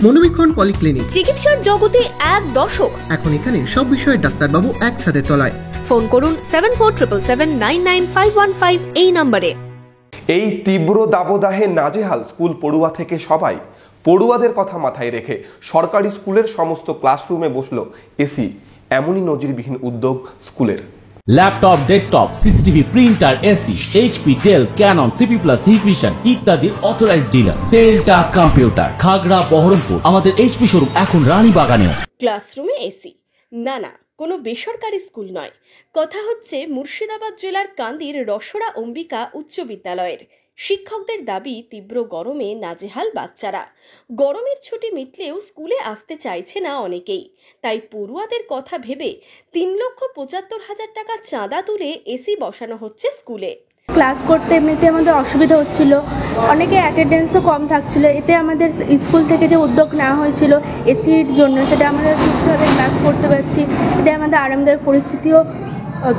মনোবীক্ষণ polyclinic, চিকিৎসার জগতে এক দশক। এখন এখানে সব বিষয়ে ডাক্তারবাবু একসাথে তলায়। ফোন করুন 7477999515 এই নম্বরে। এই তীব্র দাবদাহে নাজেহাল স্কুল পড়ুয়া থেকে সবাই। পড়ুয়াদের কথা মাথায় রেখে সরকারি স্কুলের সমস্ত ক্লাসরুমে বসলো এসি। এমনই নজিরবিহীন উদ্যোগ স্কুলের। Laptop, desktop, CCTV, printer, AC, HP, Dell, Canon, CP plus, Hikvision ইত্যাদির authorised dealer Delta computer, Khagra, Baharampur. আমাদের এইচপি শোরুম এখন রানীবাগানে। ক্লাসরুমে এসি? না, কোনো বেসরকারি স্কুল নয়। কথা হচ্ছে মুর্শিদাবাদ জেলার কান্দির রসরা অম্বিকা উচ্চ বিদ্যালয়ের। শিক্ষকদের দাবি, তীব্র গরমে নাজেহাল বাচ্চারা। গরমের ছুটি মিটলেও স্কুলে আসতে চাইছে না অনেকেই। তাই পড়ুয়াদের কথা ভেবে 3,75,000 টাকা চাঁদা তুলে এসি বসানো হচ্ছে স্কুলে। ক্লাস করতে এমনিতে আমাদের অসুবিধা হচ্ছিল, অনেকে অ্যাটেন্ডেন্সও কম থাকছিল। এতে আমাদের স্কুল থেকে যে উদ্যোগ নেওয়া হয়েছিল এসির জন্য, সেটা আমরা সুস্থভাবে ক্লাস করতে পারছি। এটা আমাদের আরামদায়ক পরিস্থিতিও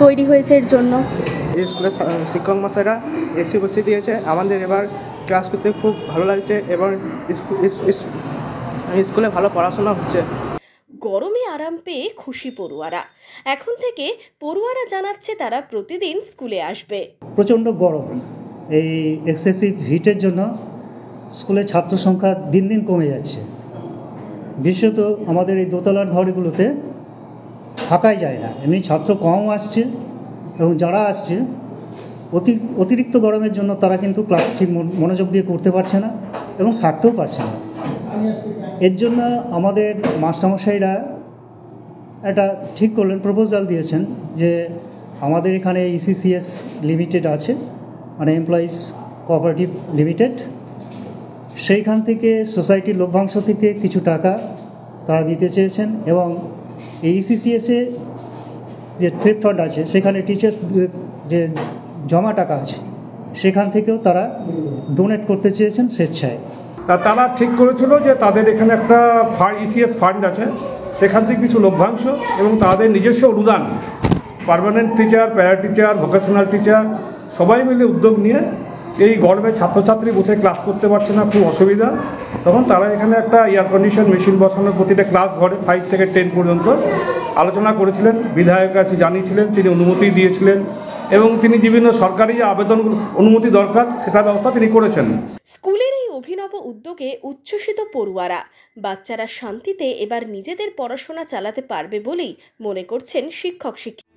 তৈরি হয়েছে এর জন্য। এই স্কুলের শিক্ষক মশাইরা এসি বসিয়ে দিয়েছে, আমাদের এবার ক্লাস করতে খুব ভালো লাগছে এবং স্কুলে ভালো পড়াশোনা হচ্ছে। গরমে আরাম পেয়ে খুশি পড়ুয়ারা। এখন থেকে পড়ুয়ারা জানাচ্ছে তারা প্রতিদিন স্কুলে আসবে। প্রচণ্ড গরম, এই এক্সেসিভ হিটের জন্য স্কুলের ছাত্র সংখ্যা দিন দিন কমে যাচ্ছে। বিশেষত আমাদের এই দোতলার ঘরগুলোতে থাকাই যায় না, এমনি ছাত্র কম আসছে এবং যারা আসছে অতিরিক্ত গরমের জন্য তারা কিন্তু ক্লাস ঠিক মনোযোগ দিয়ে করতে পারছে না এবং থাকতেও পারছে না। এর জন্য আমাদের মাস্টারমশাইরা একটা ঠিক করলেন, প্রপোজাল দিয়েছেন যে আমাদের এখানে ইসিসিএস লিমিটেড আছে, মানে এমপ্লয়িজ কোঅপারেটিভ লিমিটেড, সেইখান থেকে সোসাইটির লভ্যাংশ থেকে কিছু টাকা তারা দিতে চেয়েছেন এবং এই ইসিসিএসে যে থ্রিফ্ট ফান্ড আছে সেখানে টিচার্স যে জমা টাকা আছে সেখান থেকেও তারা ডোনেট করতে চেয়েছেন স্বেচ্ছায়। তারা ঠিক করেছিল যে তাদের এখানে একটা ইসিএস ফান্ড আছে, সেখান থেকে কিছু লভ্যাংশ এবং তাদের নিজস্ব অনুদান, permanent teacher, para teacher, vocational teacher সবাই মিলে উদ্যোগ নিয়ে এই গরমে ছাত্রছাত্রী বসে ক্লাস করতে পারছে না, খুব অসুবিধা। তখন তারা এখানে একটা এয়ার কন্ডিশন মেশিন বসানোর প্রতিটা ক্লাস ঘরে 5 থেকে 10 পর্যন্ত আলোচনা করেছিলেন। বিধায়ক কাছে জানিয়েছিলেন, তিনি অনুমতি দিয়েছিলেন এবং তিনি বিভিন্ন সরকারি যে আবেদন অনুমতি দরকার সেটা ব্যবস্থা তিনি করেছেন। স্কুলের এই অভিনব উদ্যোগে উচ্ছ্বসিত পড়ুয়ারা। বাচ্চারা শান্তিতে এবার নিজেদের পড়াশোনা চালাতে পারবে বলেই মনে করছেন শিক্ষক শিক্ষিকা।